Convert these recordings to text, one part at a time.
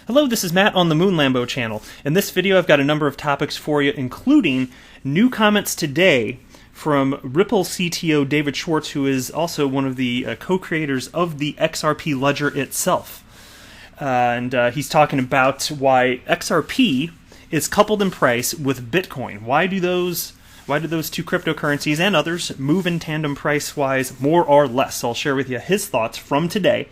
Hello, this is Matt on the Moon Lambo channel. In this video, I've got a number of topics for you, including new comments today from Ripple CTO David Schwartz, who is also one of the co-creators of the XRP ledger itself. He's talking about why XRP is coupled in price with Bitcoin. Why do those two cryptocurrencies and others move in tandem price-wise more or less? So I'll share with you his thoughts from today.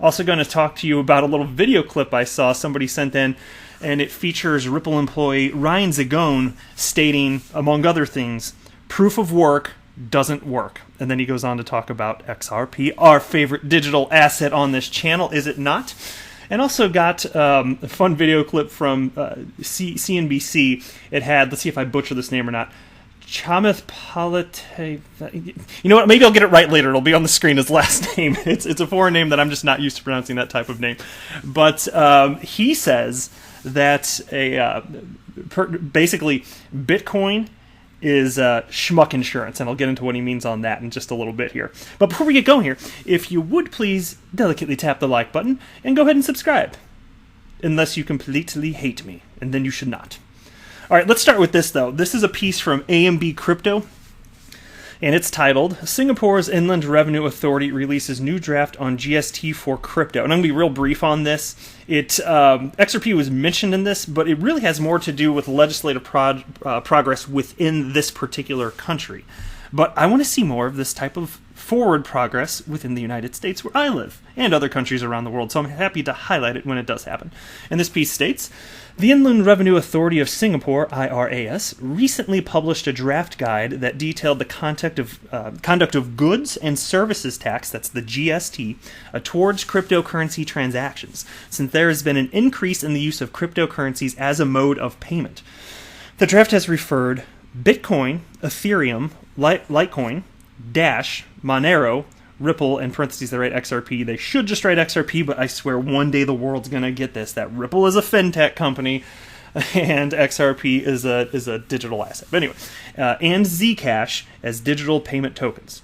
Also going to talk to you about a little video clip I saw somebody sent in, and it features Ripple employee Ryan Zagoon stating, among other things, proof of work doesn't work. And then he goes on to talk about XRP, our favorite digital asset on this channel, is it not? And also got a fun video clip from CNBC. It had, let's see if I butcher this name or not, Chamath. You know what? Maybe I'll get it right later. It'll be on the screen. His last name. It's a foreign name that I'm just not used to pronouncing that type of name. But he says that basically Bitcoin is Schmuck insurance, and I'll get into what he means on that in just a little bit here. But before we get going here, if you would please delicately tap the like button and go ahead and subscribe, unless you completely hate me, and then you should not. All right, let's start with this, though. This is a piece from AMB Crypto, and it's titled, Singapore's Inland Revenue Authority releases new draft on GST for crypto. And I'm going to be real brief on this. XRP was mentioned in this, but it really has more to do with legislative progress within this particular country. But I want to see more of this type of forward progress within the United States where I live, and other countries around the world, so I'm happy to highlight it when it does happen. And this piece states, the Inland Revenue Authority of Singapore, IRAS, recently published a draft guide that detailed the conduct of goods and services tax, that's the GST, towards cryptocurrency transactions, since there has been an increase in the use of cryptocurrencies as a mode of payment. The draft has referred Bitcoin, Ethereum, Litecoin, Dash, Monero, Ripple, in parentheses they write XRP. They should just write XRP, but I swear one day the world's going to get this, that Ripple is a fintech company and XRP is a digital asset. But anyway, and Zcash as digital payment tokens.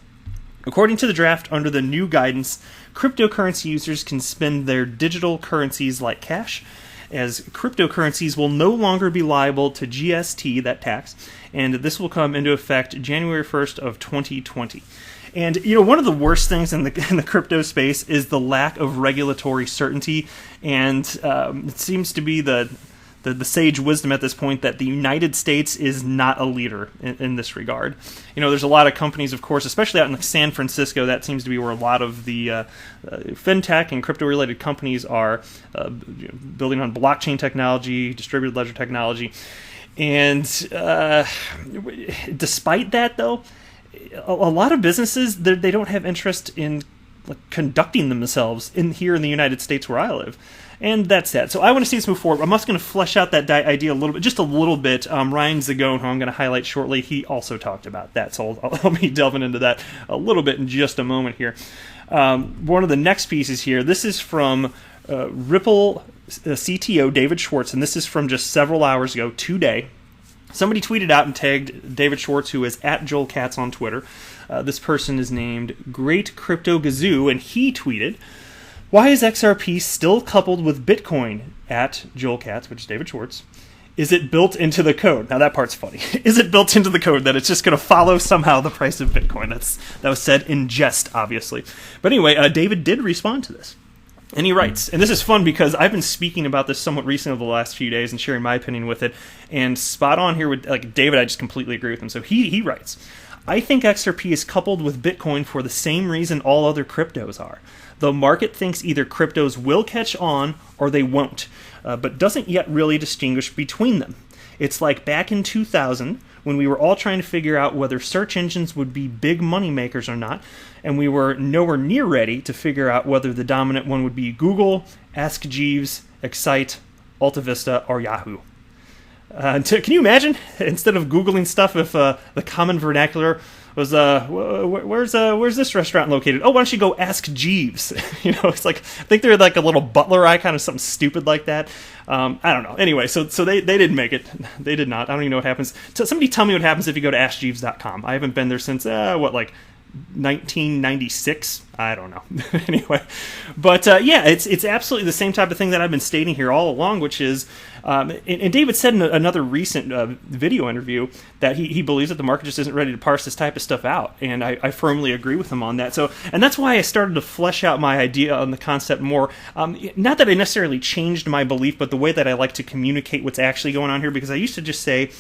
According to the draft, under the new guidance, cryptocurrency users can spend their digital currencies like cash, as cryptocurrencies will no longer be liable to GST, that tax, and this will come into effect January 1st of 2020. And, you know, one of the worst things in the crypto space is the lack of regulatory certainty, and it seems to be the sage wisdom at this point that the United States is not a leader in this regard. You know, there's a lot of companies, of course, especially out in San Francisco, that seems to be where a lot of the fintech and crypto-related companies are building on blockchain technology, distributed ledger technology. And despite that, though, a lot of businesses, they don't have interest in conducting themselves here in the United States where I live. And that's that. So I want to see this move forward. I'm also going to flesh out that idea a little bit, just a little bit. Ryan Zagoon, who I'm going to highlight shortly, he also talked about that. So I'll be delving into that a little bit in just a moment here. One of the next pieces here, this is from Ripple CTO David Schwartz, and this is from just several hours ago, today. Somebody tweeted out and tagged David Schwartz, who is at Joel Katz on Twitter. This person is named Great Crypto Gazoo, and he tweeted, why is XRP still coupled with Bitcoin at Joel Katz, which is David Schwartz? Is it built into the code? Now that part's funny. Is it built into the code that it's just going to follow somehow the price of Bitcoin? That was said in jest, obviously. But anyway, David did respond to this. And he writes, and this is fun because I've been speaking about this somewhat recently over the last few days and sharing my opinion with it, and spot on here with David, I just completely agree with him. So he writes, I think XRP is coupled with Bitcoin for the same reason all other cryptos are. The market thinks either cryptos will catch on or they won't, but doesn't yet really distinguish between them. It's like back in 2000 when we were all trying to figure out whether search engines would be big money makers or not, and we were nowhere near ready to figure out whether the dominant one would be Google, Ask Jeeves, Excite, AltaVista, or Yahoo. Can you imagine, instead of Googling stuff, if the common vernacular was, where's this restaurant located? Oh, why don't you go ask Jeeves? You know, it's like, I think they're like a little butler icon or something stupid like that. I don't know. Anyway, so they didn't make it. They did not. I don't even know what happens. So somebody tell me what happens if you go to AskJeeves.com. I haven't been there since, 1996. I don't know. Anyway, but yeah, it's absolutely the same type of thing that I've been stating here all along, which is, and David said in another recent video interview that he believes that the market just isn't ready to parse this type of stuff out, and I firmly agree with him on that. So, and that's why I started to flesh out my idea on the concept more. Not that I necessarily changed my belief, but the way that I like to communicate what's actually going on here, because I used to just say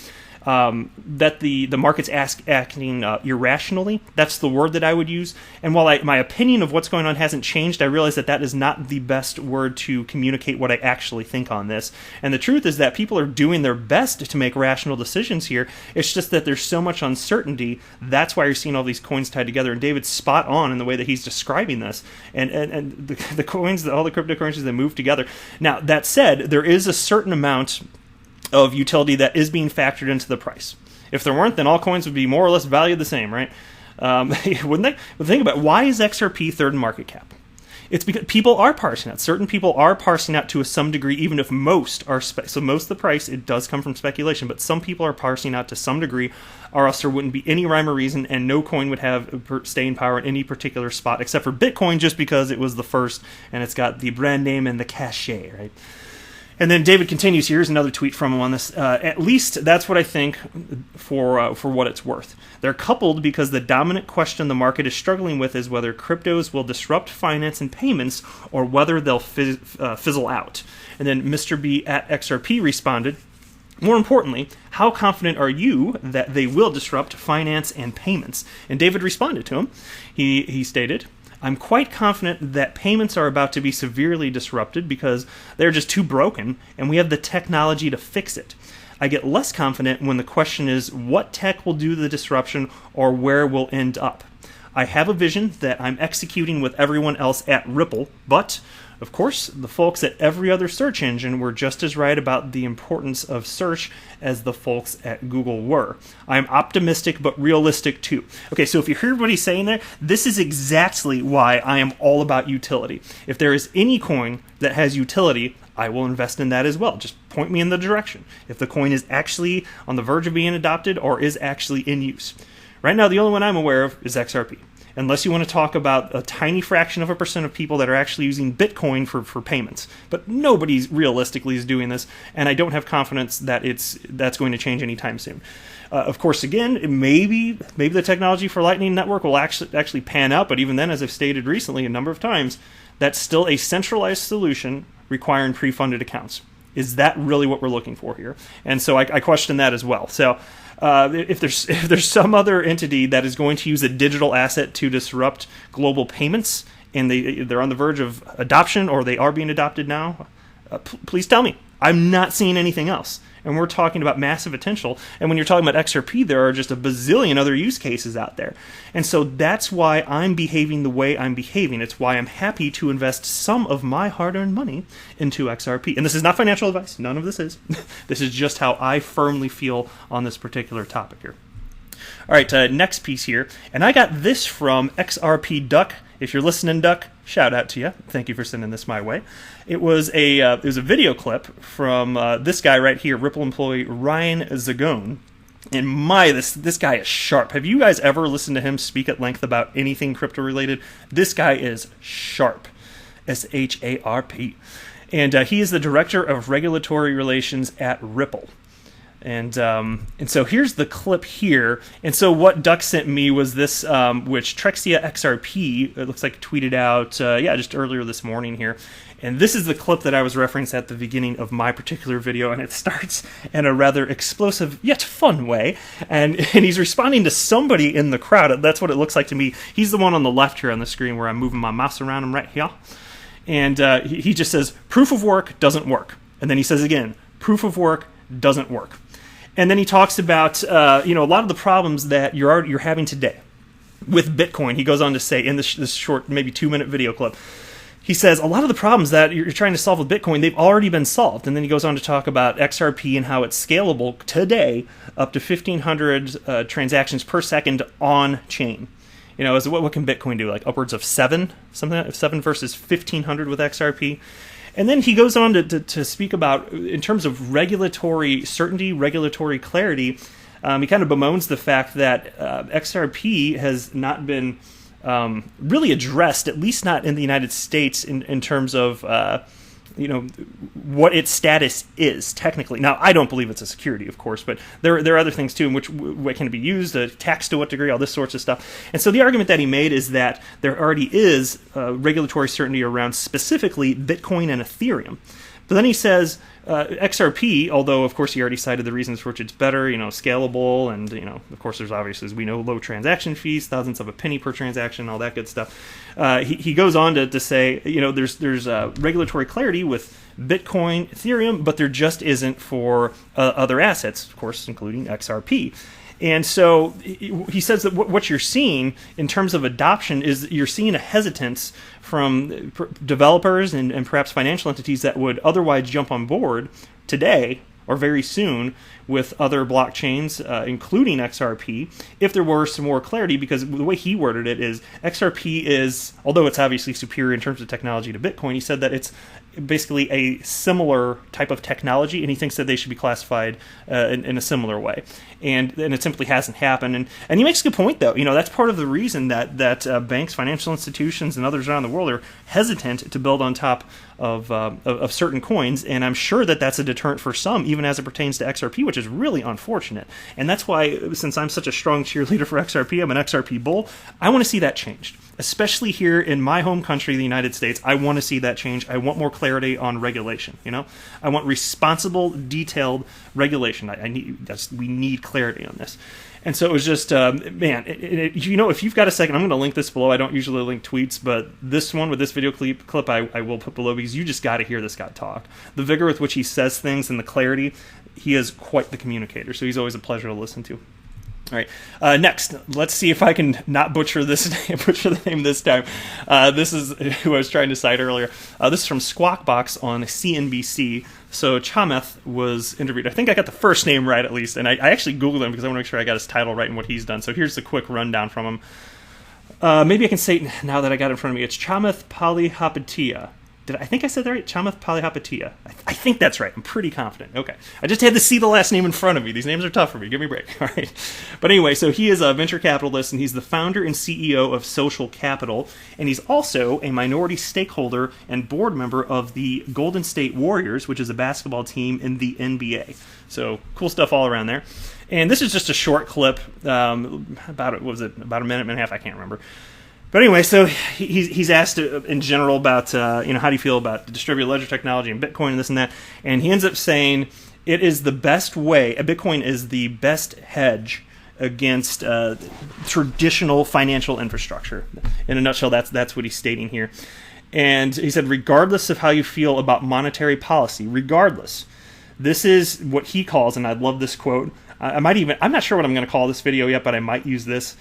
that the market's acting irrationally. That's the word that I would use. And while my opinion of what's going on hasn't changed, I realize that is not the best word to communicate what I actually think on this. And the truth is that people are doing their best to make rational decisions here. It's just that there's so much uncertainty. That's why you're seeing all these coins tied together. And David's spot on in the way that he's describing this. And the coins, all the cryptocurrencies that move together. Now, that said, there is a certain amount of utility that is being factored into the price. If there weren't, then all coins would be more or less valued the same, right? Wouldn't they? But think about it. Why is XRP third in market cap? It's because people are parsing out. Certain people are parsing out to some degree, even if most are so most of the price, it does come from speculation, but some people are parsing out to some degree, or else there wouldn't be any rhyme or reason, and no coin would have staying power in any particular spot, except for Bitcoin, just because it was the first, and it's got the brand name and the cachet, right? And then David continues. Here's another tweet from him on this. At least that's what I think for what it's worth. They're coupled because the dominant question the market is struggling with is whether cryptos will disrupt finance and payments or whether they'll fizzle out. And then Mr. B at XRP responded, more importantly, how confident are you that they will disrupt finance and payments? And David responded to him. He stated, I'm quite confident that payments are about to be severely disrupted because they're just too broken, and we have the technology to fix it. I get less confident when the question is what tech will do the disruption or where we'll end up. I have a vision that I'm executing with everyone else at Ripple, but of course, the folks at every other search engine were just as right about the importance of search as the folks at Google were. I'm optimistic but realistic too. Okay, so if you heard what he's saying there, this is exactly why I am all about utility. If there is any coin that has utility, I will invest in that as well. Just point me in the direction. If the coin is actually on the verge of being adopted or is actually in use. Right now, the only one I'm aware of is XRP. Unless you want to talk about a tiny fraction of a percent of people that are actually using Bitcoin for payments. But nobody realistically is doing this, and I don't have confidence that that's going to change anytime soon. Of course, again, maybe the technology for Lightning Network will actually pan out, but even then, as I've stated recently a number of times, that's still a centralized solution requiring pre-funded accounts. Is that really what we're looking for here? And so I question that as well. So if there's some other entity that is going to use a digital asset to disrupt global payments, and they're on the verge of adoption or they are being adopted now, please tell me. I'm not seeing anything else. And we're talking about massive potential. And when you're talking about XRP, there are just a bazillion other use cases out there. And so that's why I'm behaving the way I'm behaving. It's why I'm happy to invest some of my hard-earned money into XRP. And this is not financial advice. None of this is. This is just how I firmly feel on this particular topic here. All right, next piece here. And I got this from XRP Duck. If you're listening, Duck, shout out to you. Thank you for sending this my way. It was a video clip from this guy right here, Ripple employee Ryan Zagoon. And this guy is sharp. Have you guys ever listened to him speak at length about anything crypto related? This guy is sharp. SHARP. And he is the director of regulatory relations at Ripple. And so here's the clip here. And so what Duck sent me was this, which Trexia XRP, it looks like tweeted out, just earlier this morning here. And this is the clip that I was referenced at the beginning of my particular video, and it starts in a rather explosive yet fun way. And he's responding to somebody in the crowd. That's what it looks like to me. He's the one on the left here on the screen where I'm moving my mouse around him right here. And he just says, proof of work doesn't work. And then he says again, proof of work doesn't work. And then he talks about a lot of the problems that you're having today with Bitcoin. He goes on to say in this short, maybe 2-minute video clip, he says a lot of the problems that you're trying to solve with Bitcoin, they've already been solved. And then he goes on to talk about XRP and how it's scalable today up to 1,500 transactions per second on chain. What can Bitcoin do? Like upwards of 7, something like 7 versus 1,500 with XRP. And then he goes on to speak about, in terms of regulatory certainty, regulatory clarity, He kind of bemoans the fact that XRP has not been really addressed, at least not in the United States, in terms of what its status is technically. Now, I don't believe it's a security, of course, but there are other things too in which what can be used, taxed to what degree, all this sorts of stuff. And so the argument that he made is that there already is regulatory certainty around specifically Bitcoin and Ethereum. But then he says XRP, although of course he already cited the reasons for which it's better, scalable, and of course there's obviously, as we know, low transaction fees, thousandths of a penny per transaction, all that good stuff. He goes on to say, there's regulatory clarity with Bitcoin, Ethereum, but there just isn't for other assets, of course, including XRP. And so he says that what you're seeing in terms of adoption is you're seeing a hesitance from developers and perhaps financial entities that would otherwise jump on board today or very soon with other blockchains, including XRP, if there were some more clarity, because the way he worded it is XRP is, although it's obviously superior in terms of technology to Bitcoin, he said that it's basically a similar type of technology, and he thinks that they should be classified in a similar way. And it simply hasn't happened. And he makes a good point, though. That's part of the reason that banks, financial institutions, and others around the world are hesitant to build on top of certain coins. And I'm sure that that's a deterrent for some, even as it pertains to XRP, which is really unfortunate. And that's why, since I'm such a strong cheerleader for XRP, I'm an XRP bull, I want to see that changed. Especially here in my home country, the United States, I want to see that change. I want more clarity on regulation. I want responsible, detailed regulation. We need clarity on this. And so it was just, if you've got a second, I'm going to link this below. I don't usually link tweets, but this one with this video clip I will put below, because you just got to hear this guy talk. The vigor with which he says things and the clarity, he is quite the communicator. So he's always a pleasure to listen to. All right. Next, let's see if I can not butcher the name this time. This is who I was trying to cite earlier. This is from Squawkbox on CNBC. So Chamath was interviewed. I think I got the first name right, at least, and I actually Googled him because I want to make sure I got his title right and what he's done. So here's the quick rundown from him. Maybe I can say it now that I got it in front of me. It's Chamath Palihapitiya. I think I said that right? Chamath Palihapitiya. I think that's right. I'm pretty confident. Okay. I just had to see the last name in front of me. These names are tough for me. Give me a break. All right. But anyway, so he is a venture capitalist, and he's the founder and CEO of Social Capital, and he's also a minority stakeholder and board member of the Golden State Warriors, which is a basketball team in the NBA. So cool stuff all around there. And this is just a short clip, about a minute and a half? I can't remember. But anyway, so he's asked in general about, how do you feel about distributed ledger technology and Bitcoin and this and that, and he ends up saying it is the best way, Bitcoin is the best hedge against traditional financial infrastructure. In a nutshell, that's what he's stating here. And he said, regardless of how you feel about monetary policy, regardless, this is what he calls, and I love this quote, I'm not sure what I'm going to call this video yet, but I might use this.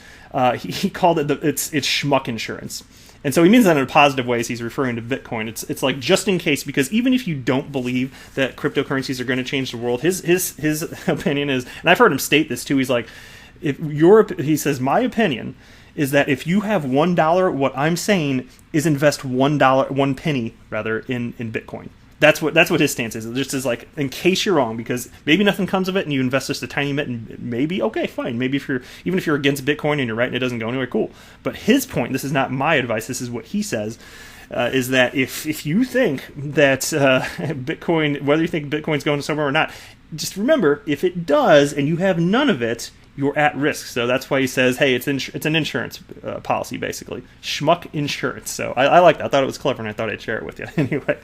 He called it it's Schmuck insurance. And so he means that in a positive way as he's referring to Bitcoin. It's like just in case, because even if you don't believe that cryptocurrencies are going to change the world, his opinion is, and I've heard him state this too, he's like, he says, my opinion is that if you have $1, what I'm saying is invest one penny rather in Bitcoin. That's what his stance is. It just is like, in case you're wrong, because maybe nothing comes of it and you invest just a tiny bit, and maybe, okay, fine. Maybe if you're against Bitcoin and you're right and it doesn't go anywhere, cool. But his point, this is not my advice, this is what he says, is that if you think that Bitcoin, whether you think Bitcoin's going somewhere or not, just remember, if it does and you have none of it, you're at risk. So that's why he says, hey, it's an insurance policy, basically. Schmuck insurance. So I like that. I thought it was clever, and I thought I'd share it with you. Anyway,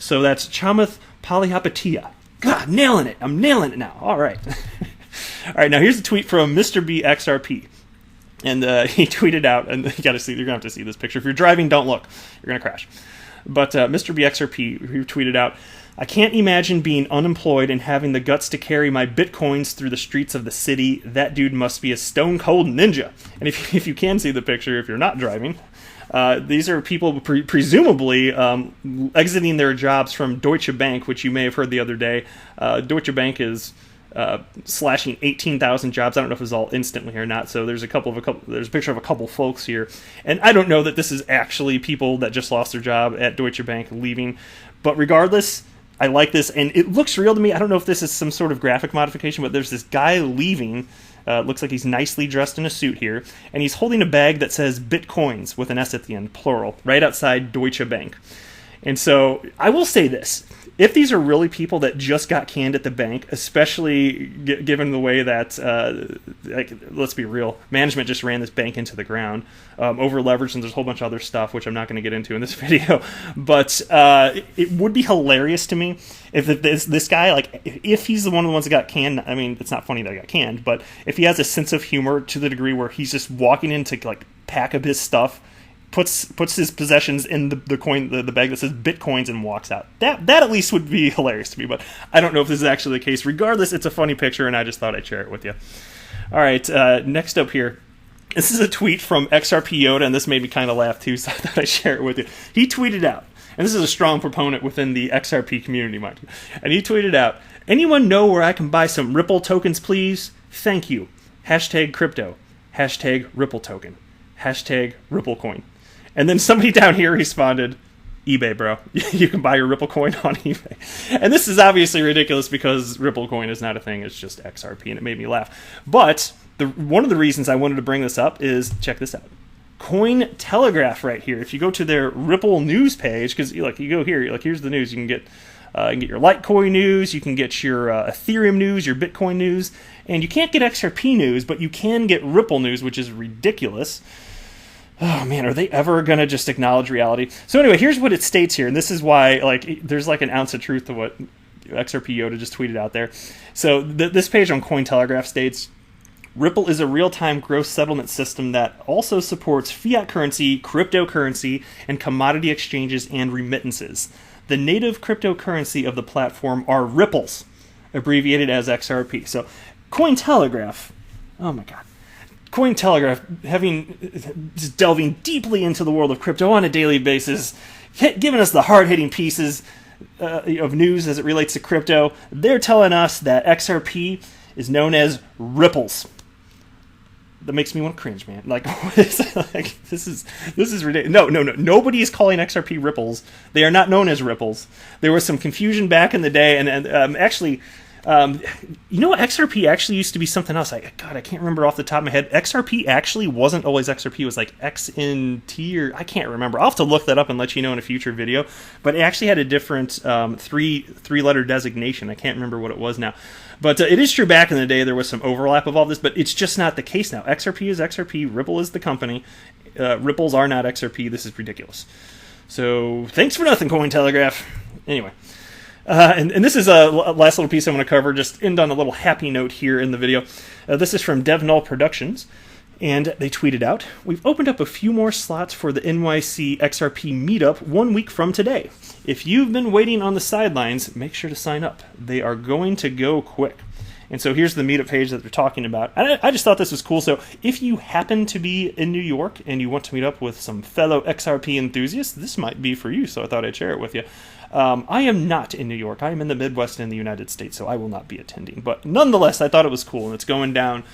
so that's Chamath Palihapitiya. God, nailing it. I'm nailing it now. All right. All right, now here's a tweet from Mr. B XRP. And he tweeted out, and you're going to have to see this picture. If you're driving, don't look. You're going to crash. But Mr. B XRP, he tweeted out, I can't imagine being unemployed and having the guts to carry my bitcoins through the streets of the city. That dude must be a stone cold ninja. And if you can see the picture, if you're not driving, these are people presumably exiting their jobs from Deutsche Bank, which you may have heard the other day. Deutsche Bank is slashing 18,000 jobs. I don't know if it was all instantly or not. So there's a picture of a couple folks here, and I don't know that this is actually people that just lost their job at Deutsche Bank leaving. But regardless, I like this, and it looks real to me. I don't know if this is some sort of graphic modification, but there's this guy leaving. Looks like he's nicely dressed in a suit here, and he's holding a bag that says Bitcoins with an S at the end, plural, right outside Deutsche Bank. And so I will say this. If these are really people that just got canned at the bank, especially given the way that, let's be real, management just ran this bank into the ground, over leveraged, and there's a whole bunch of other stuff, which I'm not going to get into in this video. But it would be hilarious to me if this guy, like, if he's one of the ones that got canned. I mean, it's not funny that I got canned, but if he has a sense of humor to the degree where he's just walking into, like, pack of his stuff, puts his possessions in the bag that says Bitcoins and walks out. That at least would be hilarious to me, but I don't know if this is actually the case. Regardless, it's a funny picture, and I just thought I'd share it with you. All right, next up here. This is a tweet from XRP Yoda, and this made me kind of laugh too, so I thought I'd share it with you. He tweeted out, and this is a strong proponent within the XRP community, mind you, and he tweeted out, "Anyone know where I can buy some Ripple tokens, please? Thank you. Hashtag crypto. Hashtag Ripple token. Hashtag Ripple coin." And then somebody down here responded, "eBay, bro. You can buy your Ripple coin on eBay." And this is obviously ridiculous because Ripple coin is not a thing. It's just XRP, and it made me laugh. But one of the reasons I wanted to bring this up is, check this out. Cointelegraph right here. If you go to their Ripple news page, because you go here, here's the news. You can get your Litecoin news, you can get your Ethereum news, your Bitcoin news, and you can't get XRP news, but you can get Ripple news, which is ridiculous. Oh man, are they ever going to just acknowledge reality? So anyway, here's what it states here, and this is why there's like an ounce of truth to what XRP Yoda just tweeted out there. So this page on Cointelegraph states, "Ripple is a real-time gross settlement system that also supports fiat currency, cryptocurrency, and commodity exchanges and remittances. The native cryptocurrency of the platform are Ripples, abbreviated as XRP." So Cointelegraph, oh my god. Cointelegraph, just delving deeply into the world of crypto on a daily basis, giving us the hard-hitting pieces of news as it relates to crypto. They're telling us that XRP is known as Ripples. That makes me want to cringe, man. This is ridiculous. No. Nobody is calling XRP Ripples. They are not known as Ripples. There was some confusion back in the day, and actually. You know what? XRP actually used to be something else. I can't remember off the top of my head. XRP actually wasn't always XRP. It was like XNT, or I can't remember. I'll have to look that up and let you know in a future video. But it actually had a different three-letter designation. I can't remember what it was now. But it is true back in the day there was some overlap of all this, but it's just not the case now. XRP is XRP. Ripple is the company. Ripples are not XRP. This is ridiculous. So thanks for nothing, Cointelegraph. Anyway. And this is a last little piece I'm going to cover, just end on a little happy note here in the video. This is from DevNull Productions, and they tweeted out, "We've opened up a few more slots for the NYC XRP meetup 1 week from today. If you've been waiting on the sidelines, make sure to sign up. They are going to go quick." And so here's the meetup page that they're talking about. I just thought this was cool. So if you happen to be in New York and you want to meet up with some fellow XRP enthusiasts, this might be for you. So I thought I'd share it with you. I am not in New York. I am in the Midwest in the United States, so I will not be attending. But nonetheless, I thought it was cool. And it's going down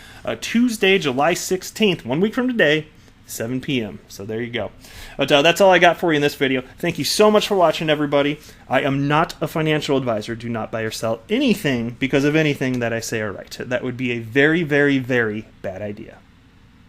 Tuesday, July 16th, 1 week from today, 7 p.m. So there you go. But that's all I got for you in this video. Thank you so much for watching, everybody. I am not a financial advisor. Do not buy or sell anything because of anything that I say or write. That would be a very, very, very bad idea.